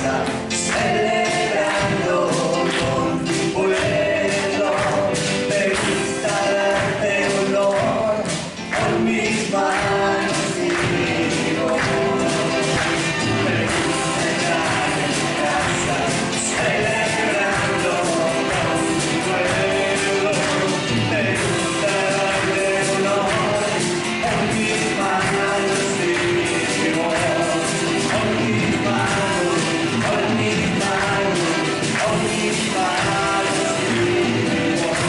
casa, celebrando con tu pueblo. Me gusta darte honor con mis manos y voz. Me gusta estar en tu casa, celebrando con tu pueblo. Me gusta darte honor con mis manos y voz. Con mis manos, con mis manos, con mis manos y voz.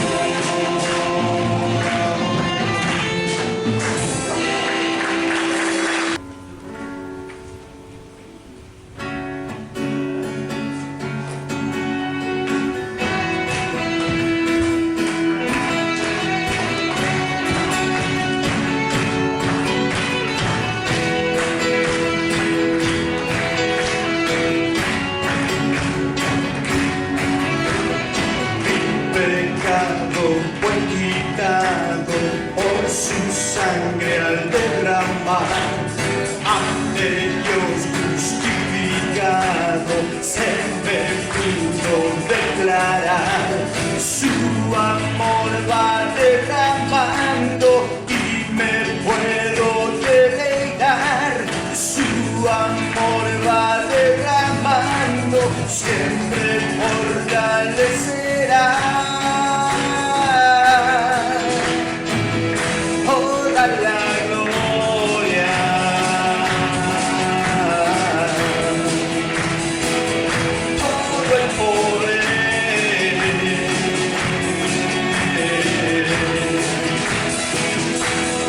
Pecado fue quitado por su sangre al derramar. Ante Dios justificado se me pudo declarar. Su amor va derramando y me puedo deleitar. Su amor va derramando, siempre fortalecerá. Toda la gloria, todo el poder,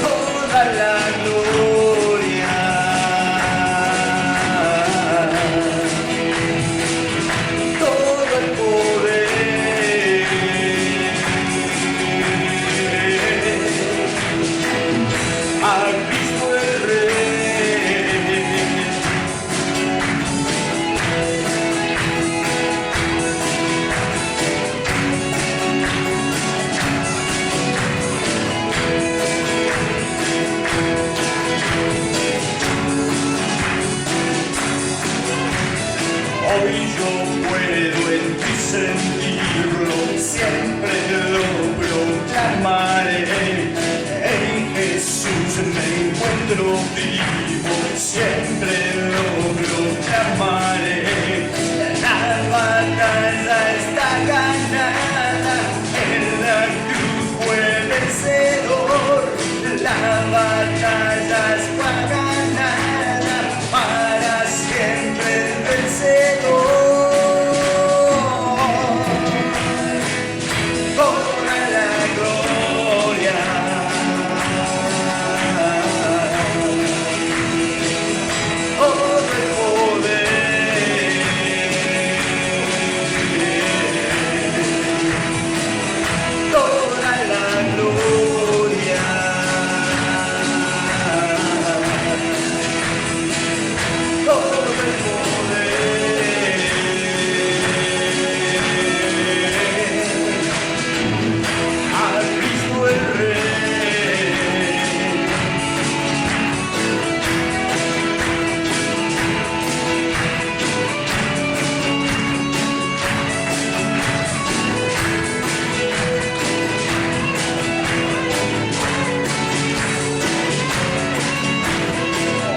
toda la gloria, todo el poder. A Cristo el Rey. Hoy yo puedo en ti sentirlo, siempre lo proclamaré. En Jesús me encuentro vivo, siempre lo proclamaré. La batalla está ganada, en la cruz fue vencedor. La batalla está ganada, para siempre el vencedor. Toda la gloria, todo el poder, toda la gloria, todo el poder. A Cristo el Rey.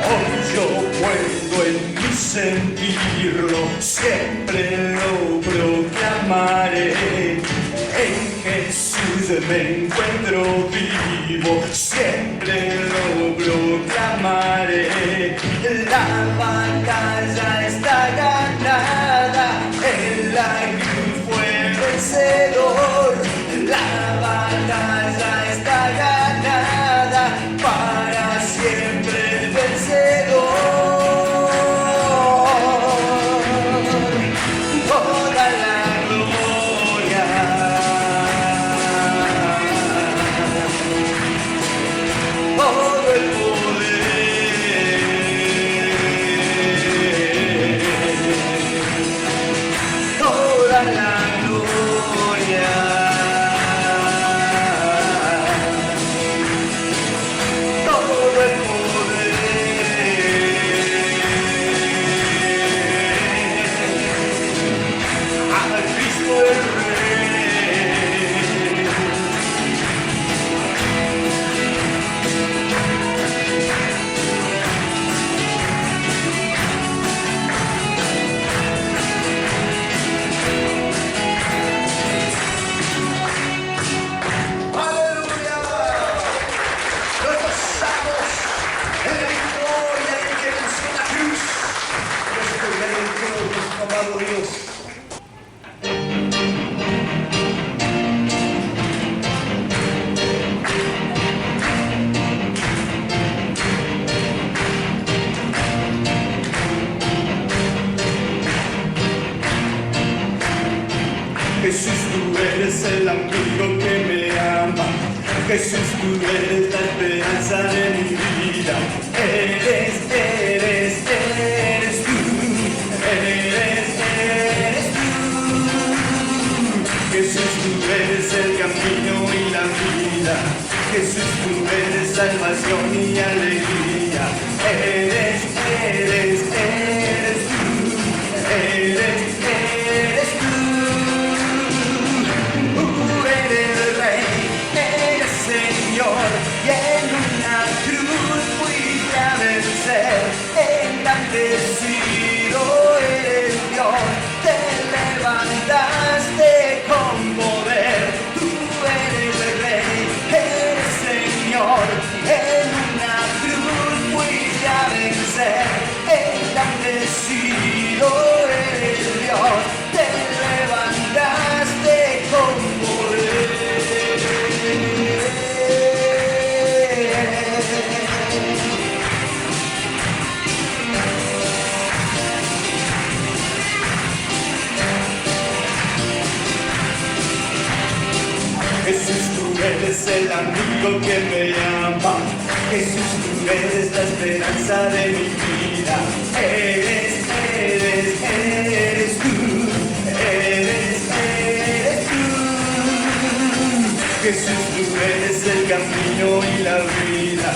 Hoy yo puedo en mí sentirlo, siempre lo proclamaré. En Jesús me encuentro vivo, siempre lo proclamaré. La batalla está ganada, en la cruz fue vencedor. La batalla está ganada, para siempre el vencedor. Toda la gloria, oh, amigos. Jesús, tú eres el amigo que me ama. Jesús, tú eres la esperanza de mi vida. Eres tú. Eres tú. Jesús, tú eres el camino y la vida. Jesús, tú eres salvación y alegría. Eres tú. Eres tú. Y en una cruz fuiste a vencer, engrandecido eres Dios, te levantaste con poder, tú eres el Rey, eres Señor, en una cruz fuiste a vencer, engrandecido eres Dios, te levantaste con poder. Jesús, tú eres el amigo que me ama. Jesús, tú eres la esperanza de mi vida. Eres tú. Eres tú. Jesús, tú eres el camino y la vida.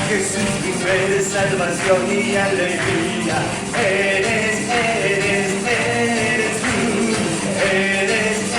Jesús, tú eres salvación y alegría. Eres tú. Eres tú.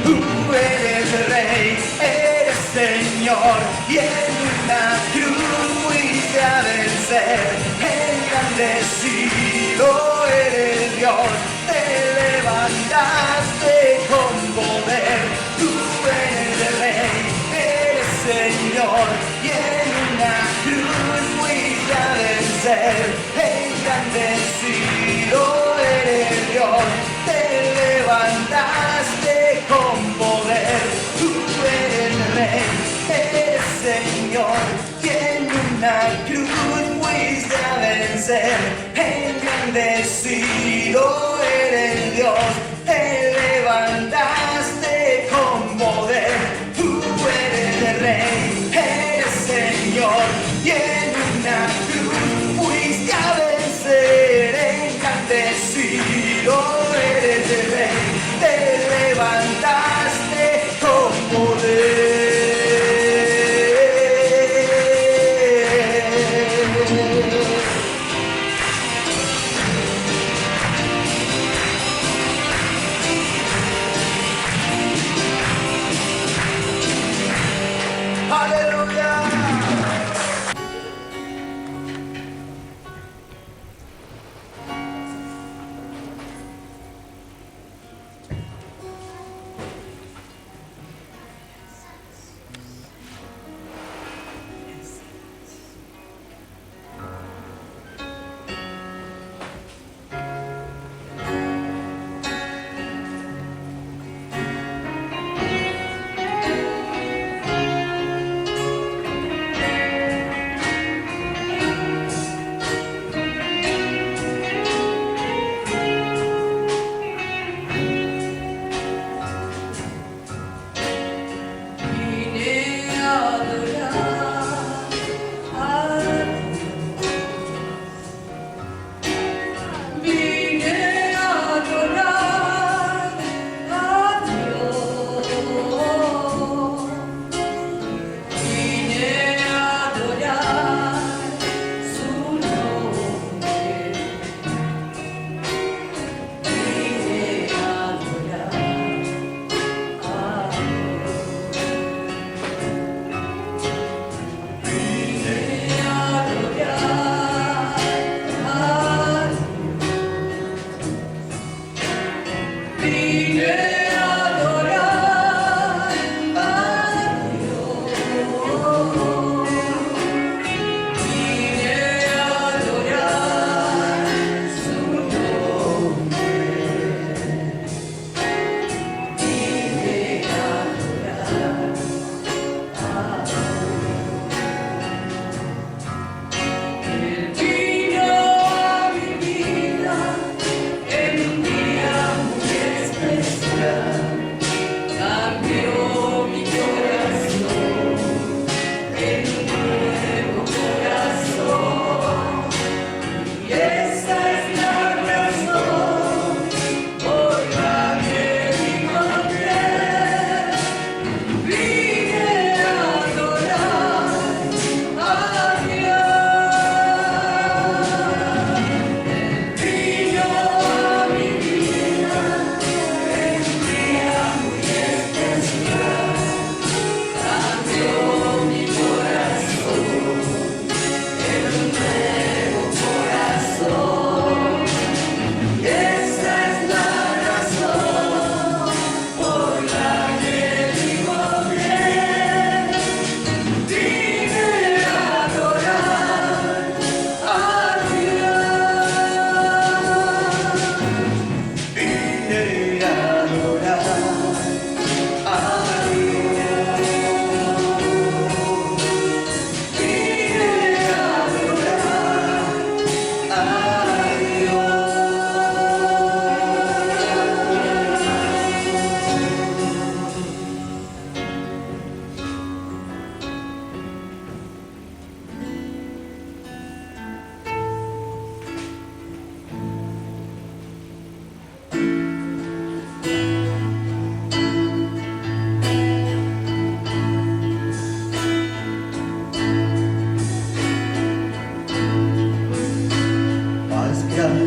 Tú eres el Rey, eres Señor, y en una cruz fuiste a vencer, engrandecido eres Dios, te levantaste con poder, tú eres el Rey, eres Señor, y en una cruz fuiste a vencer, engrandecido eres Dios, te levantaste con poder, tú eres el Rey, eres Señor, y en una cruz fuiste a vencer, engrandecido eres Dios, te levantaste con poder, tú eres el Rey, eres Señor, y en una cruz fuiste a vencer, engrandecido eres el Rey, te levantaste con poder.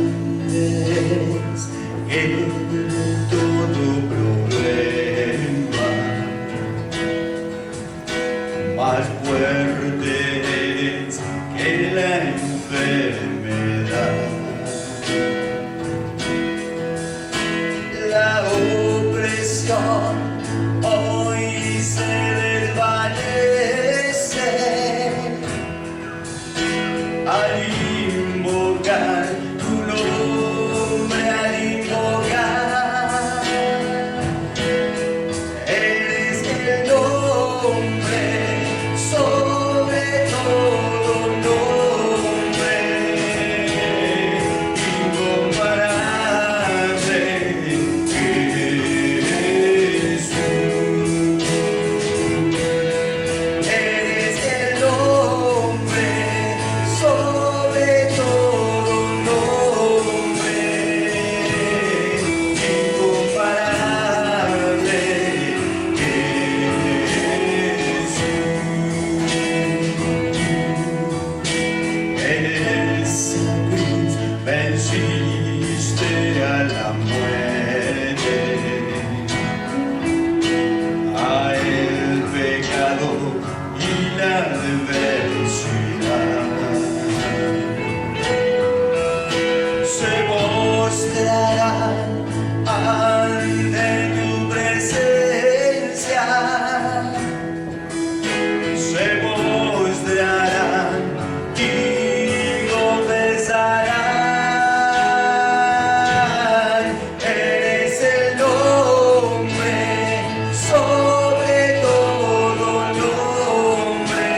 grandes que todo problema, más fuertes que la enfermedad. La opresión hoy se desvanece al invocar tu nombre, al invocar. Eres el nombre sobre todo nombre, incomparable, Jesús. Eres el nombre sobre todo nombre, incomparable, Jesús. En esa cruz venciste a la muerte, al pecado y la adversidad. Se mostrarán ante tu presencia, se mostrarán y confesarán. Eres el nombre sobre todo nombre,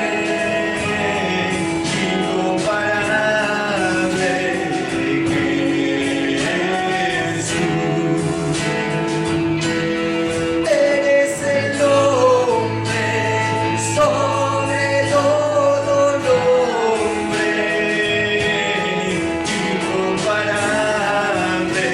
incomparable, Jesús. Eres el nombre sobre todo nombre, incomparable,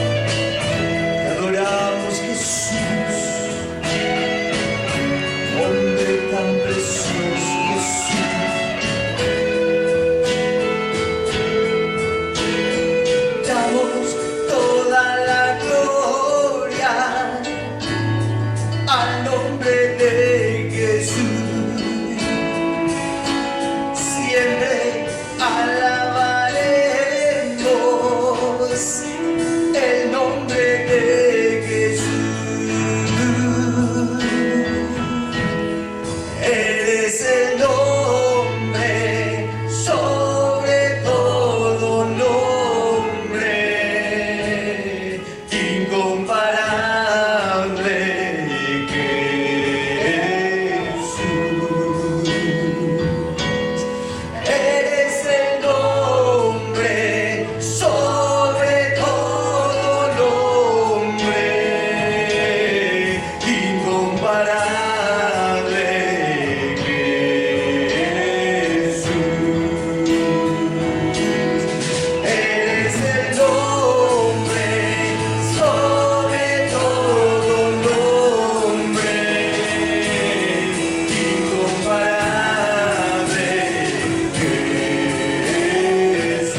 Te adoramos, Jesús, nombre tan precioso, Jesús. Damos toda la gloria al nombre de Jesús. Siempre alabaremos el nombre de Jesús. Eres el nombre sobre todo nombre, incomparable, Jesús. Eres el nombre sobre todo nombre, incomparable, Jesús. Eres el nombre sobre todo nombre, incomparable, Jesús.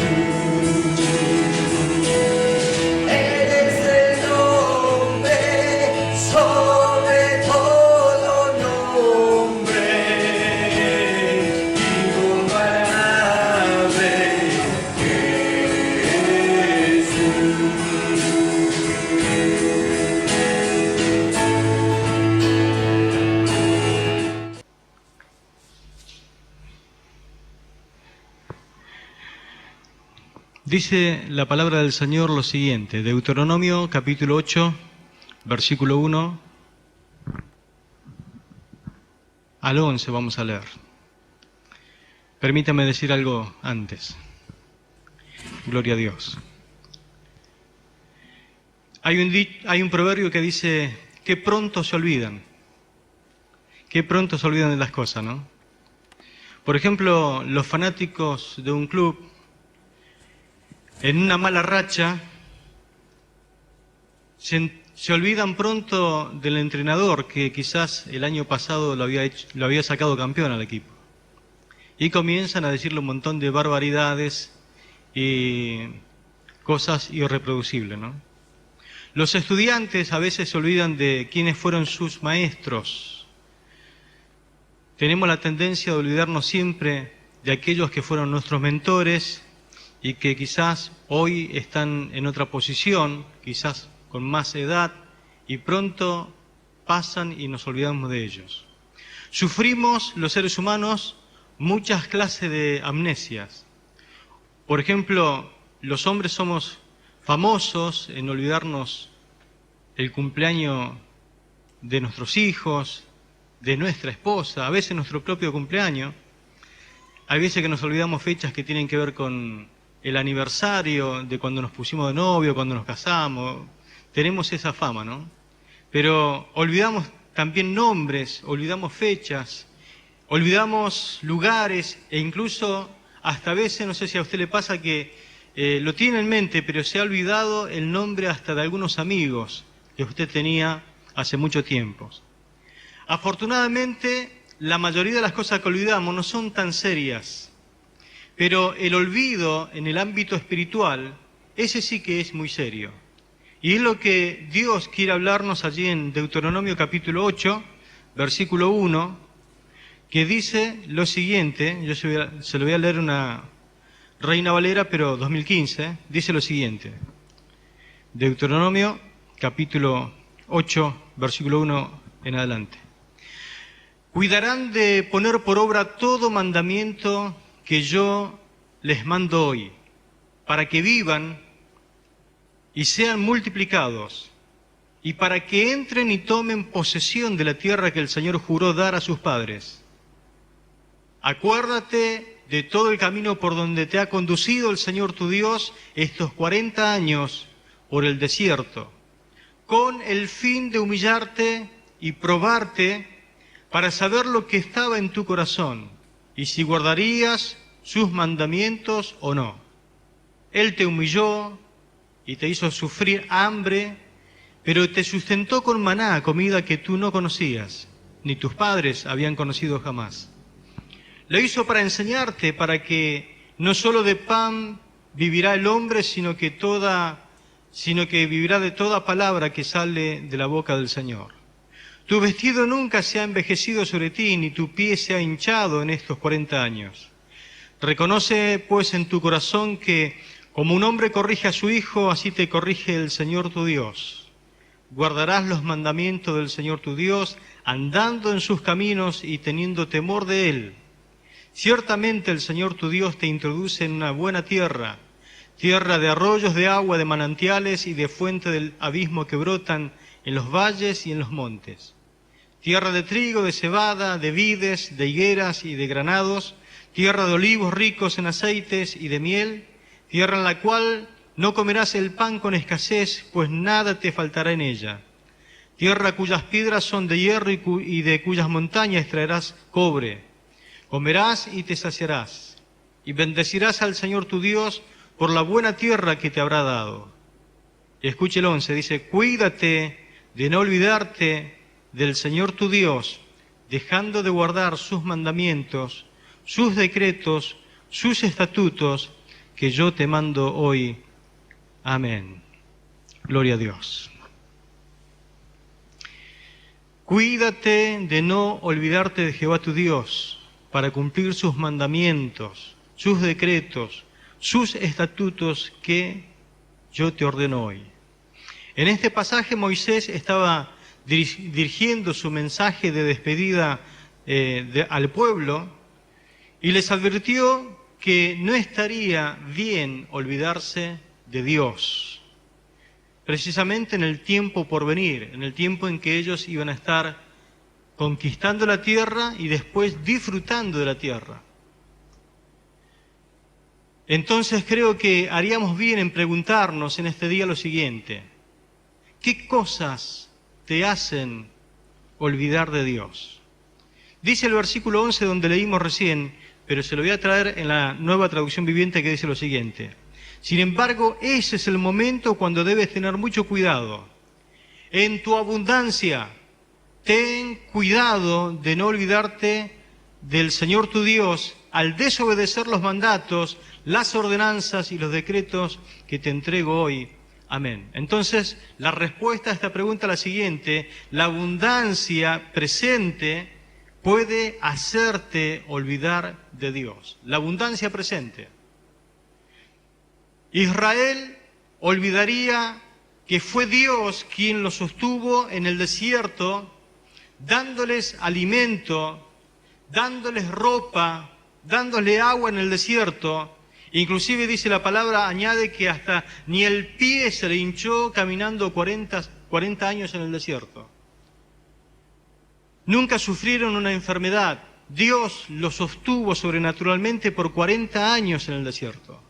Eres el nombre sobre todo nombre, incomparable, Dice la palabra del Señor lo siguiente, Deuteronomio capítulo 8, versículo 1 al 11 vamos a leer. Permítame decir algo antes. Gloria a Dios. Hay un proverbio que dice, qué pronto se olvidan. Qué pronto se olvidan de las cosas, ¿no? Por ejemplo, los fanáticos de un club, en una mala racha, se olvidan pronto del entrenador que quizás el año pasado lo había sacado campeón al equipo. Y comienzan a decirle un montón de barbaridades y cosas irreproducibles, ¿no? Los estudiantes a veces se olvidan de quiénes fueron sus maestros. Tenemos la tendencia de olvidarnos siempre de aquellos que fueron nuestros mentores y que quizás hoy están en otra posición, quizás con más edad, y pronto pasan y nos olvidamos de ellos. Sufrimos, los seres humanos, muchas clases de amnesias. Por ejemplo, los hombres somos famosos en olvidarnos el cumpleaños de nuestros hijos, de nuestra esposa, a veces nuestro propio cumpleaños. Hay veces que nos olvidamos fechas que tienen que ver con el aniversario de cuando nos pusimos de novio, cuando nos casamos. Tenemos esa fama, ¿no? Pero olvidamos también nombres, olvidamos fechas, olvidamos lugares e incluso hasta a veces, no sé si a usted le pasa que lo tiene en mente, pero se ha olvidado el nombre hasta de algunos amigos que usted tenía hace mucho tiempo. Afortunadamente, la mayoría de las cosas que olvidamos no son tan serias, pero el olvido en el ámbito espiritual, ese sí que es muy serio. Y es lo que Dios quiere hablarnos allí en Deuteronomio capítulo 8, versículo 1, que dice lo siguiente, yo se lo voy a leer una Reina Valera, pero 2015, dice lo siguiente. Deuteronomio capítulo 8, versículo 1 en adelante. Cuidarán de poner por obra todo mandamiento que yo les mando hoy, para que vivan y sean multiplicados, y para que entren y tomen posesión de la tierra que el Señor juró dar a sus padres. Acuérdate de todo el camino por donde te ha conducido el Señor tu Dios estos 40 años por el desierto, con el fin de humillarte y probarte para saber lo que estaba en tu corazón y si guardarías sus mandamientos o no. Él te humilló y te hizo sufrir hambre, pero te sustentó con maná, comida que tú no conocías, ni tus padres habían conocido jamás. Lo hizo para enseñarte, para que no solo de pan vivirá el hombre, sino que vivirá de toda palabra que sale de la boca del Señor. Tu vestido nunca se ha envejecido sobre ti, ni tu pie se ha hinchado en estos 40 años. Reconoce, pues, en tu corazón que, como un hombre corrige a su hijo, así te corrige el Señor tu Dios. Guardarás los mandamientos del Señor tu Dios, andando en sus caminos y teniendo temor de Él. Ciertamente el Señor tu Dios te introduce en una buena tierra, tierra de arroyos de agua, de manantiales y de fuentes del abismo que brotan en los valles y en los montes. Tierra de trigo, de cebada, de vides, de higueras y de granados, tierra de olivos ricos en aceites y de miel, tierra en la cual no comerás el pan con escasez, pues nada te faltará en ella. Tierra cuyas piedras son de hierro y de cuyas montañas traerás cobre. Comerás y te saciarás, y bendecirás al Señor tu Dios por la buena tierra que te habrá dado. Y escuche el 11, dice, cuídate de no olvidarte del Señor tu Dios, dejando de guardar sus mandamientos, sus decretos, sus estatutos, que yo te mando hoy. Amén. Gloria a Dios. Cuídate de no olvidarte de Jehová tu Dios, para cumplir sus mandamientos, sus decretos, sus estatutos que yo te ordeno hoy. En este pasaje Moisés estaba dirigiendo su mensaje de despedida al pueblo y les advirtió que no estaría bien olvidarse de Dios, precisamente en el tiempo por venir, en el tiempo en que ellos iban a estar conquistando la tierra y después disfrutando de la tierra. Entonces creo que haríamos bien en preguntarnos en este día lo siguiente: ¿qué cosas te hacen olvidar de Dios? Dice el versículo 11 donde leímos recién, pero se lo voy a traer en la Nueva Traducción Viviente, que dice lo siguiente: sin embargo, ese es el momento cuando debes tener mucho cuidado. En tu abundancia, ten cuidado de no olvidarte del Señor tu Dios al desobedecer los mandatos, las ordenanzas y los decretos que te entrego hoy. Amén. Entonces, la respuesta a esta pregunta es la siguiente: la abundancia presente puede hacerte olvidar de Dios. La abundancia presente. Israel olvidaría que fue Dios quien los sostuvo en el desierto, dándoles alimento, dándoles ropa, dándole agua en el desierto. Inclusive dice la palabra, añade que hasta ni el pie se le hinchó caminando 40 años en el desierto. Nunca sufrieron una enfermedad. Dios los sostuvo sobrenaturalmente por 40 años en el desierto.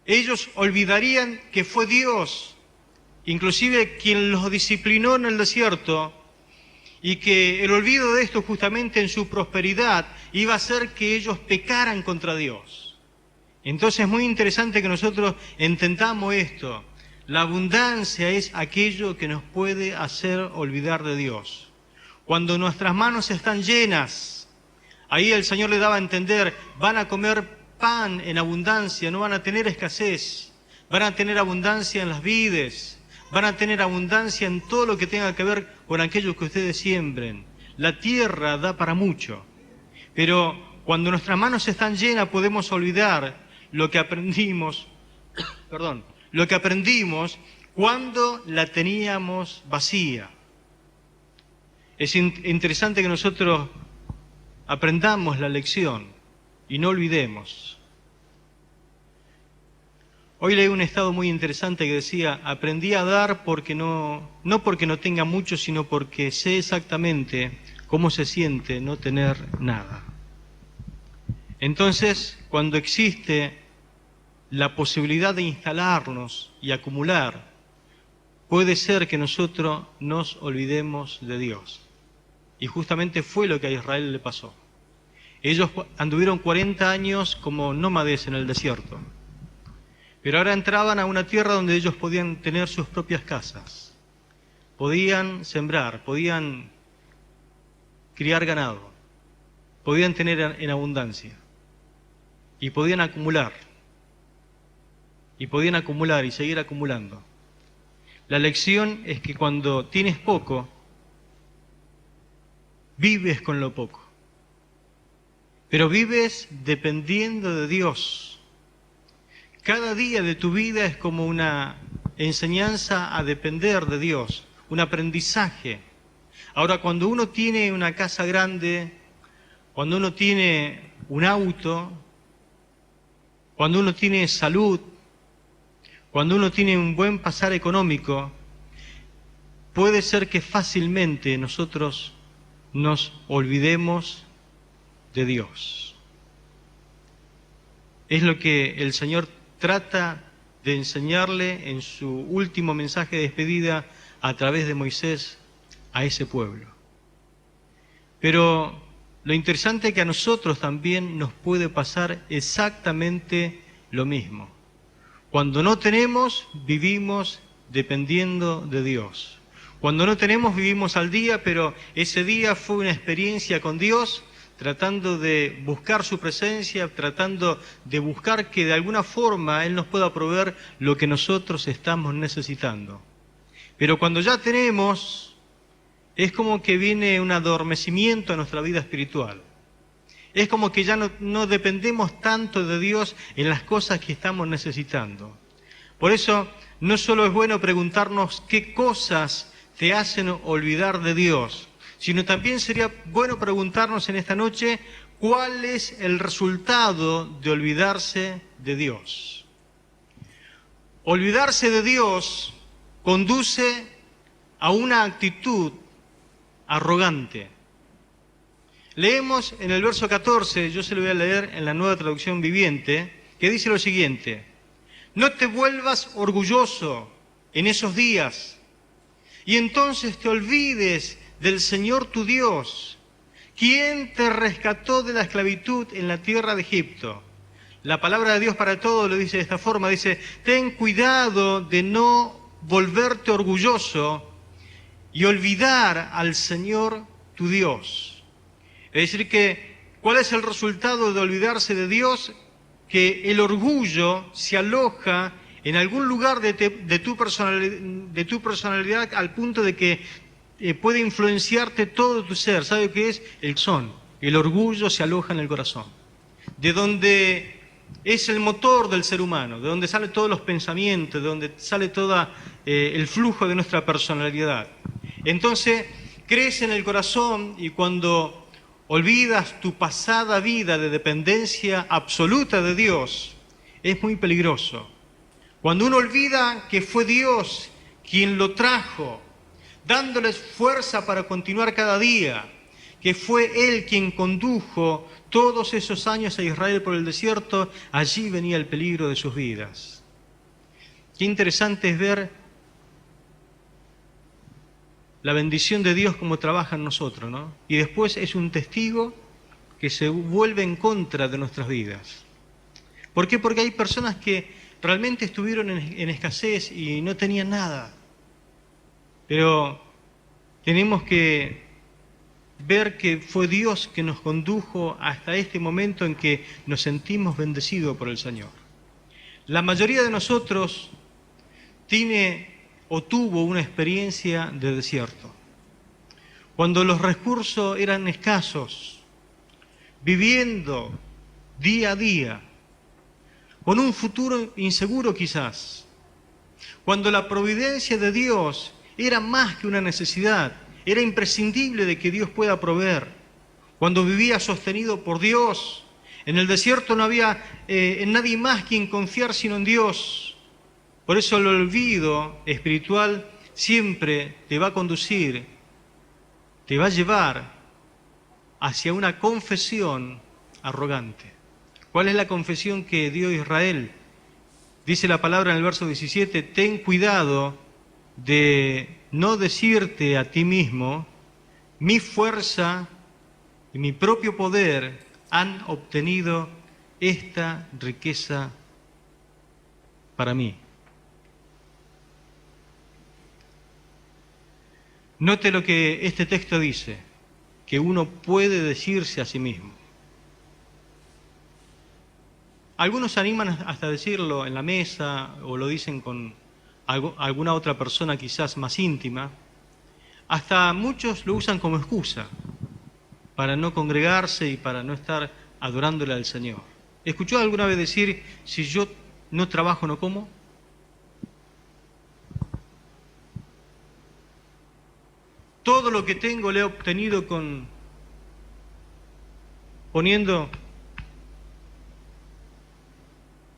Ellos olvidarían que fue Dios, inclusive quien los disciplinó en el desierto, y que el olvido de esto justamente en su prosperidad iba a hacer que ellos pecaran contra Dios. Entonces es muy interesante que nosotros entendamos esto. La abundancia es aquello que nos puede hacer olvidar de Dios. Cuando nuestras manos están llenas, ahí el Señor le daba a entender, van a comer pan en abundancia, no van a tener escasez, van a tener abundancia en las vides, van a tener abundancia en todo lo que tenga que ver con aquello que ustedes siembren. La tierra da para mucho, pero cuando nuestras manos están llenas podemos olvidar lo que aprendimos, lo que aprendimos cuando la teníamos vacía. Es interesante que nosotros aprendamos la lección y no olvidemos. Hoy leí un estado muy interesante que decía, aprendí a dar porque no porque no tenga mucho, sino porque sé exactamente cómo se siente no tener nada. Entonces, cuando existe la posibilidad de instalarnos y acumular, puede ser que nosotros nos olvidemos de Dios. Y justamente fue lo que a Israel le pasó. Ellos anduvieron 40 años como nómades en el desierto. Pero ahora entraban a una tierra donde ellos podían tener sus propias casas. Podían sembrar, podían criar ganado, podían tener en abundancia. Y podían acumular. Y podían acumular y seguir acumulando. La lección es que cuando tienes poco, vives con lo poco. Pero vives dependiendo de Dios. Cada día de tu vida es como una enseñanza a depender de Dios, un aprendizaje. Ahora, cuando uno tiene una casa grande, cuando uno tiene un auto, cuando uno tiene salud, cuando uno tiene un buen pasar económico, puede ser que fácilmente nosotros nos olvidemos de Dios. Es lo que el Señor trata de enseñarle en su último mensaje de despedida a través de Moisés a ese pueblo. Pero lo interesante es que a nosotros también nos puede pasar exactamente lo mismo. Cuando no tenemos, vivimos dependiendo de Dios. Cuando no tenemos, vivimos al día, pero ese día fue una experiencia con Dios, tratando de buscar su presencia, tratando de buscar que de alguna forma Él nos pueda proveer lo que nosotros estamos necesitando. Pero cuando ya tenemos, es como que viene un adormecimiento a nuestra vida espiritual. Es como que ya no dependemos tanto de Dios en las cosas que estamos necesitando. Por eso, no solo es bueno preguntarnos qué cosas te hacen olvidar de Dios, sino también sería bueno preguntarnos en esta noche cuál es el resultado de olvidarse de Dios. Olvidarse de Dios conduce a una actitud arrogante. Leemos en el verso 14, yo se lo voy a leer en la Nueva Traducción Viviente, que dice lo siguiente: no te vuelvas orgulloso, en esos días. Y entonces te olvides del Señor tu Dios, quien te rescató de la esclavitud en la tierra de Egipto. La palabra de Dios para todo lo dice de esta forma, dice, ten cuidado de no volverte orgulloso y olvidar al Señor tu Dios. Es decir que, ¿cuál es el resultado de olvidarse de Dios? Que el orgullo se aloja en algún lugar de tu personalidad al punto de que puede influenciarte todo tu ser. ¿Sabe qué es? El corazón. El orgullo se aloja en el corazón. De donde es el motor del ser humano, de donde salen todos los pensamientos, de donde sale todo el flujo de nuestra personalidad. Entonces, crece en el corazón y cuando olvidas tu pasada vida de dependencia absoluta de Dios, es muy peligroso. Cuando uno olvida que fue Dios quien lo trajo, dándoles fuerza para continuar cada día, que fue Él quien condujo todos esos años a Israel por el desierto, allí venía el peligro de sus vidas. Qué interesante es ver la bendición de Dios como trabaja en nosotros, ¿no? Y después es un testigo que se vuelve en contra de nuestras vidas. ¿Por qué? Porque hay personas que realmente estuvieron en escasez y no tenían nada. Pero tenemos que ver que fue Dios que nos condujo hasta este momento en que nos sentimos bendecidos por el Señor. La mayoría de nosotros tiene o tuvo una experiencia de desierto. Cuando los recursos eran escasos, viviendo día a día, con un futuro inseguro quizás. Cuando la providencia de Dios era más que una necesidad, era imprescindible de que Dios pueda proveer. Cuando vivía sostenido por Dios, en el desierto no había en nadie más quien confiar sino en Dios. Por eso el olvido espiritual siempre te va a conducir, te va a llevar hacia una confesión arrogante. ¿Cuál es la confesión que dio Israel? Dice la palabra en el verso 17, ten cuidado de no decirte a ti mismo, mi fuerza y mi propio poder han obtenido esta riqueza para mí. Note lo que este texto dice, que uno puede decirse a sí mismo. Algunos se animan hasta decirlo en la mesa o lo dicen con alguna otra persona quizás más íntima. Hasta muchos lo usan como excusa para no congregarse y para no estar adorándole al Señor. ¿Escuchó alguna vez decir, si yo no trabajo, no como? Todo lo que tengo lo he obtenido poniendo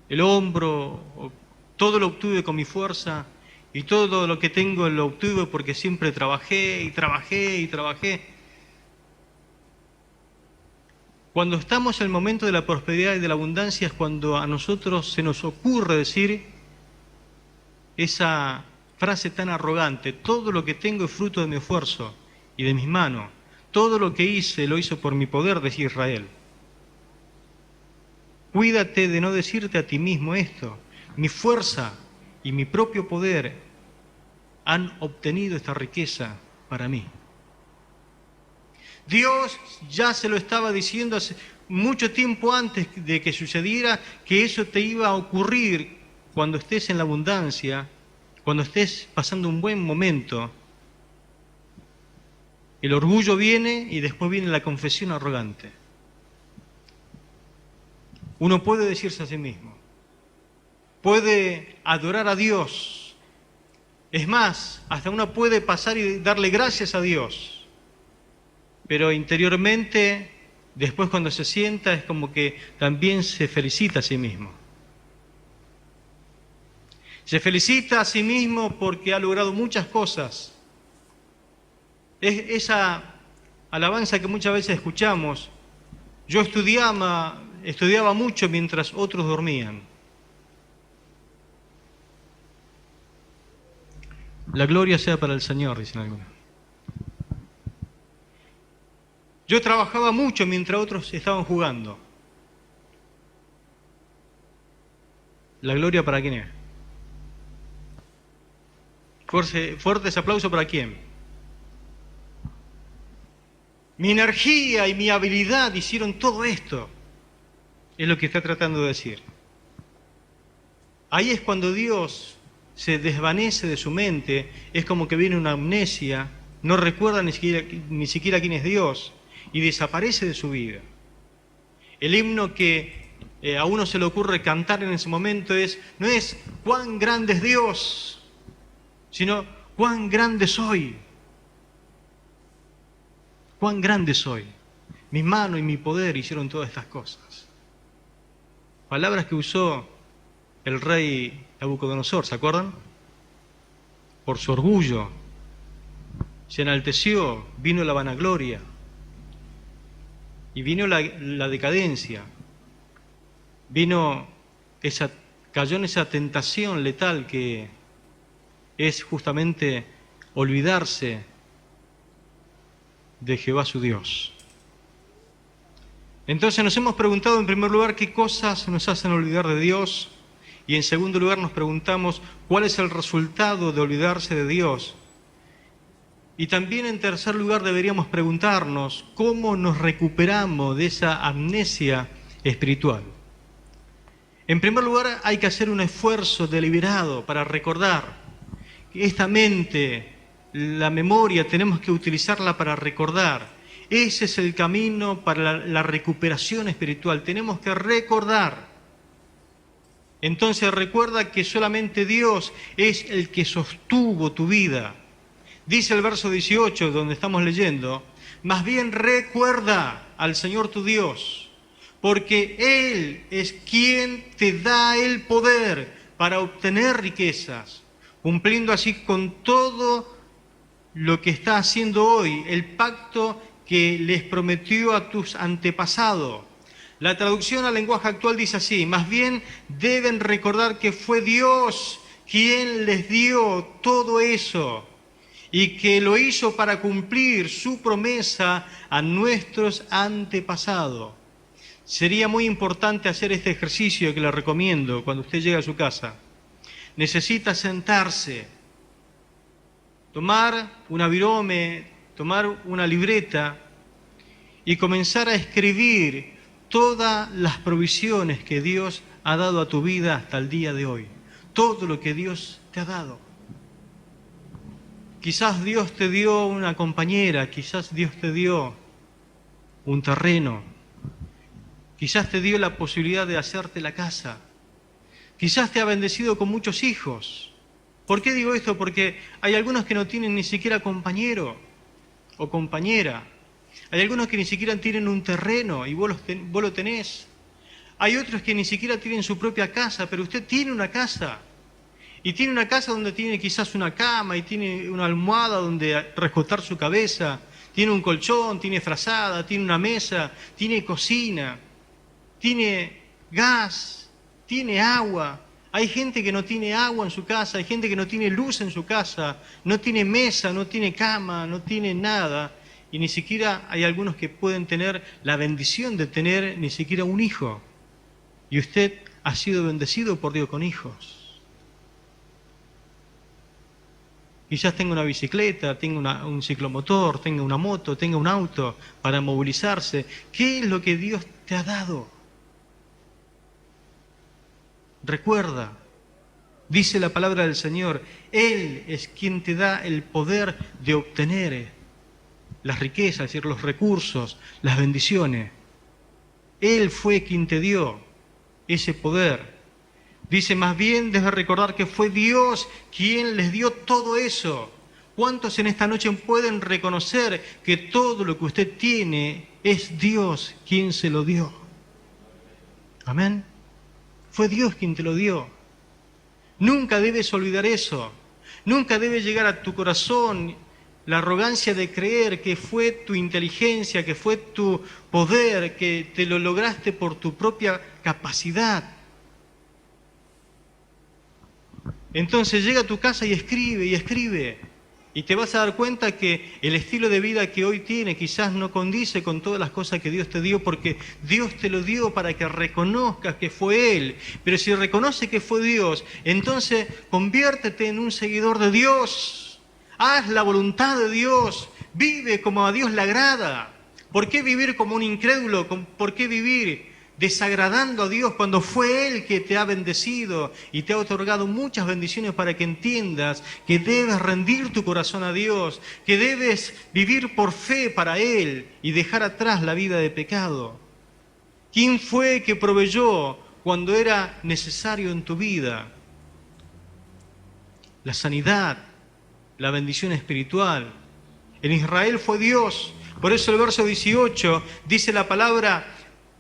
el hombro, todo lo obtuve con mi fuerza y todo lo que tengo lo obtuve porque siempre trabajé y trabajé y trabajé. Cuando estamos en el momento de la prosperidad y de la abundancia es cuando a nosotros se nos ocurre decir esa frase tan arrogante, todo lo que tengo es fruto de mi esfuerzo y de mis manos, todo lo que hice lo hizo por mi poder, decía Israel. Cuídate de no decirte a ti mismo esto, mi fuerza y mi propio poder han obtenido esta riqueza para mí. Dios ya se lo estaba diciendo hace mucho tiempo antes de que sucediera que eso te iba a ocurrir cuando estés en la abundancia, cuando estés pasando un buen momento. El orgullo viene y después viene la confesión arrogante. Uno puede decirse a sí mismo, puede adorar a Dios. Es más, hasta uno puede pasar y darle gracias a Dios. Pero interiormente, después cuando se sienta, es como que también se felicita a sí mismo. Se felicita a sí mismo porque ha logrado muchas cosas. Es esa alabanza que muchas veces escuchamos. Yo estudiaba mucho mientras otros dormían. La gloria sea para el Señor, dicen algunos. Yo trabajaba mucho mientras otros estaban jugando. ¿La gloria para quién es? Fuertes aplausos para quién. Mi energía y mi habilidad hicieron todo esto. Es lo que está tratando de decir. Ahí es cuando Dios se desvanece de su mente, es como que viene una amnesia, no recuerda ni siquiera quién es Dios y desaparece de su vida. El himno que a uno se le ocurre cantar en ese momento no es cuán grande es Dios, sino cuán grande soy. Cuán grande soy. Mi mano y mi poder hicieron todas estas cosas. Palabras que usó el rey Nabucodonosor, ¿se acuerdan? Por su orgullo, se enalteció, vino la vanagloria y vino la decadencia, cayó en esa tentación letal que es justamente olvidarse de Jehová su Dios. Entonces nos hemos preguntado en primer lugar qué cosas nos hacen olvidar de Dios y en segundo lugar nos preguntamos cuál es el resultado de olvidarse de Dios. Y también en tercer lugar deberíamos preguntarnos cómo nos recuperamos de esa amnesia espiritual. En primer lugar hay que hacer un esfuerzo deliberado para recordar que esta mente, la memoria, tenemos que utilizarla para recordar. Ese es el camino para la recuperación espiritual. Tenemos que recordar. Entonces recuerda que solamente Dios es el que sostuvo tu vida. Dice el verso 18, donde estamos leyendo, más bien recuerda al Señor tu Dios, porque Él es quien te da el poder para obtener riquezas, cumpliendo así con todo lo que está haciendo hoy, el pacto que les prometió a tus antepasados. La traducción al lenguaje actual dice así, más bien deben recordar que fue Dios quien les dio todo eso y que lo hizo para cumplir su promesa a nuestros antepasados. Sería muy importante hacer este ejercicio que le recomiendo cuando usted llegue a su casa. Necesita sentarse, tomar una virome, tomar una libreta y comenzar a escribir todas las provisiones que Dios ha dado a tu vida hasta el día de hoy. Todo lo que Dios te ha dado. Quizás Dios te dio una compañera, quizás Dios te dio un terreno, quizás te dio la posibilidad de hacerte la casa, quizás te ha bendecido con muchos hijos. ¿Por qué digo esto? Porque hay algunos que no tienen ni siquiera compañero o compañera. Hay algunos que ni siquiera tienen un terreno y vos lo tenés. Hay otros que ni siquiera tienen su propia casa, pero usted tiene una casa. Y tiene una casa donde tiene quizás una cama y tiene una almohada donde recostar su cabeza. Tiene un colchón, tiene frazada, tiene una mesa, tiene cocina, tiene gas, tiene agua. Hay gente que no tiene agua en su casa, hay gente que no tiene luz en su casa, no tiene mesa, no tiene cama, no tiene nada. Y ni siquiera hay algunos que pueden tener la bendición de tener ni siquiera un hijo. Y usted ha sido bendecido por Dios con hijos. Quizás tenga una bicicleta, tenga un ciclomotor, tenga una moto, tenga un auto para movilizarse. ¿Qué es lo que Dios te ha dado? Recuerda, dice la palabra del Señor, Él es quien te da el poder de obtener las riquezas, es decir, los recursos, las bendiciones. Él fue quien te dio ese poder. Dice, más bien debes recordar que fue Dios quien les dio todo eso. ¿Cuántos en esta noche pueden reconocer que todo lo que usted tiene es Dios quien se lo dio? Amén. Fue Dios quien te lo dio. Nunca debes olvidar eso. Nunca debe llegar a tu corazón la arrogancia de creer que fue tu inteligencia, que fue tu poder, que te lo lograste por tu propia capacidad. Entonces llega a tu casa y escribe y escribe. Y te vas a dar cuenta que el estilo de vida que hoy tiene quizás no condice con todas las cosas que Dios te dio, porque Dios te lo dio para que reconozcas que fue Él. Pero si reconoce que fue Dios, entonces conviértete en un seguidor de Dios. Haz la voluntad de Dios. Vive como a Dios le agrada. ¿Por qué vivir como un incrédulo? ¿Por qué vivir desagradando a Dios cuando fue Él que te ha bendecido y te ha otorgado muchas bendiciones para que entiendas que debes rendir tu corazón a Dios, que debes vivir por fe para Él y dejar atrás la vida de pecado? ¿Quién fue que proveyó cuando era necesario en tu vida? La sanidad, la bendición espiritual. En Israel fue Dios. Por eso el verso 18 dice la palabra: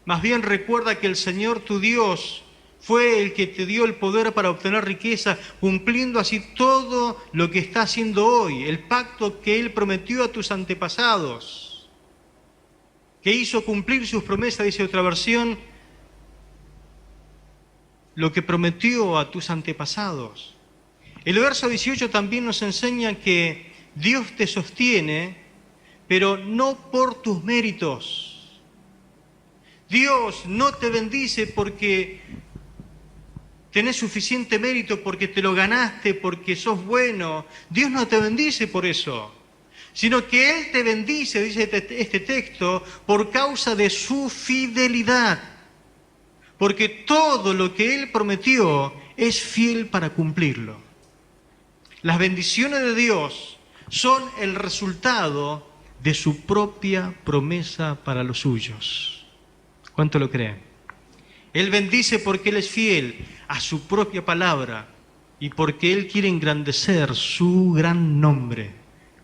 más bien recuerda que el Señor tu Dios fue el que te dio el poder para obtener riqueza, cumpliendo así todo lo que está haciendo hoy, el pacto que Él prometió a tus antepasados, que hizo cumplir sus promesas, dice otra versión, lo que prometió a tus antepasados. El verso 18 también nos enseña que Dios te sostiene, pero no por tus méritos. Dios no te bendice porque tenés suficiente mérito, porque te lo ganaste, porque sos bueno. Dios no te bendice por eso, sino que Él te bendice, dice este texto, por causa de su fidelidad. Porque todo lo que Él prometió es fiel para cumplirlo. Las bendiciones de Dios son el resultado de su propia promesa para los suyos. ¿Cuánto lo creen? Él bendice porque Él es fiel a su propia palabra y porque Él quiere engrandecer su gran nombre.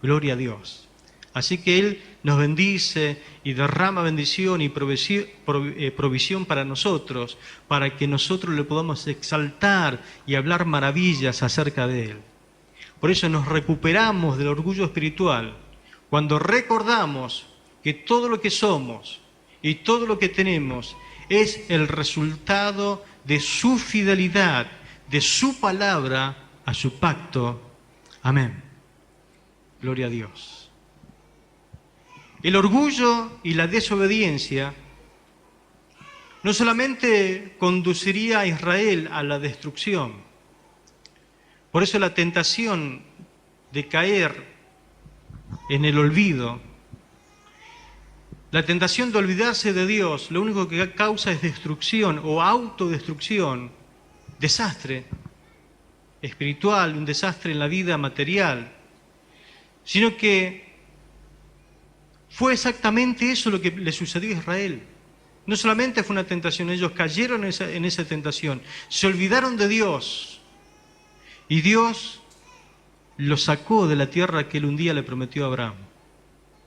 Gloria a Dios. Así que Él nos bendice y derrama bendición y provisión para nosotros, para que nosotros le podamos exaltar y hablar maravillas acerca de Él. Por eso nos recuperamos del orgullo espiritual cuando recordamos que todo lo que somos y todo lo que tenemos es el resultado de su fidelidad, de su palabra a su pacto. Amén. Gloria a Dios. El orgullo y la desobediencia no solamente conduciría a Israel a la destrucción. Por eso la tentación de caer en el olvido, la tentación de olvidarse de Dios, lo único que causa es destrucción o autodestrucción, desastre espiritual, un desastre en la vida material, sino que fue exactamente eso lo que le sucedió a Israel. No solamente fue una tentación, ellos cayeron en esa tentación, se olvidaron de Dios y Dios los sacó de la tierra que Él un día le prometió a Abraham,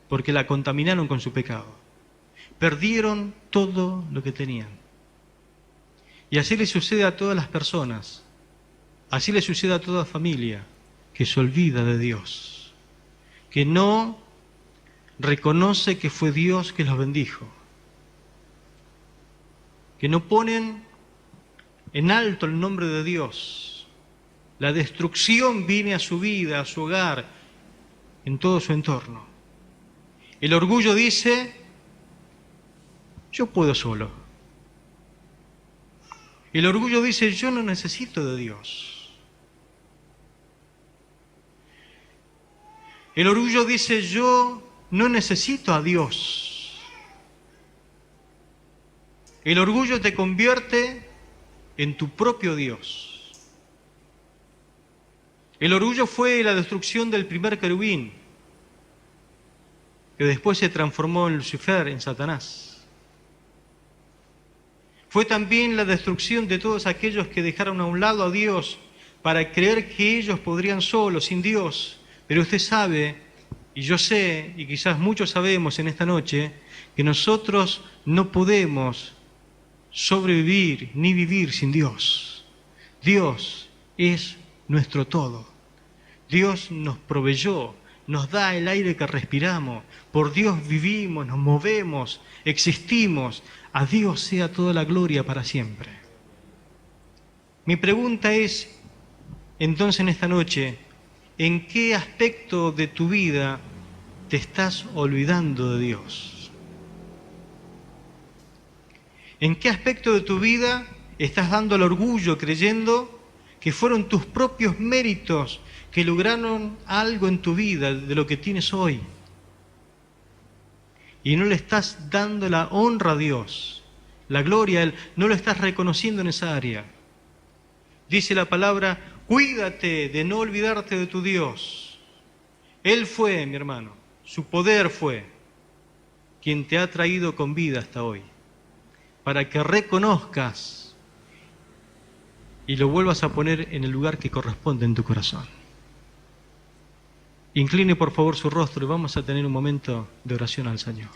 porque la contaminaron con su pecado. Perdieron todo lo que tenían. Y así le sucede a todas las personas, así le sucede a toda familia que se olvida de Dios, que no reconoce que fue Dios que los bendijo, que no ponen en alto el nombre de Dios. La destrucción viene a su vida, a su hogar, en todo su entorno. El orgullo dice: yo puedo solo. El orgullo dice: yo no necesito de Dios. El orgullo dice: yo no necesito a Dios. El orgullo te convierte en tu propio Dios. El orgullo fue la destrucción del primer querubín, que después se transformó en Lucifer, en Satanás. Fue también la destrucción de todos aquellos que dejaron a un lado a Dios para creer que ellos podrían solos, sin Dios. Pero usted sabe, y yo sé, y quizás muchos sabemos en esta noche, que nosotros no podemos sobrevivir ni vivir sin Dios. Dios es nuestro todo. Dios nos proveyó, nos da el aire que respiramos, por Dios vivimos, nos movemos, existimos. A Dios sea toda la gloria para siempre. Mi pregunta es: entonces en esta noche, ¿en qué aspecto de tu vida te estás olvidando de Dios? ¿En qué aspecto de tu vida estás dando el orgullo creyendo que fueron tus propios méritos que lograron algo en tu vida de lo que tienes hoy? Y no le estás dando la honra a Dios, la gloria a Él, no lo estás reconociendo en esa área. Dice la palabra, cuídate de no olvidarte de tu Dios. Él fue, mi hermano, su poder fue quien te ha traído con vida hasta hoy, para que reconozcas y lo vuelvas a poner en el lugar que corresponde en tu corazón. Incline por favor su rostro y vamos a tener un momento de oración al Señor.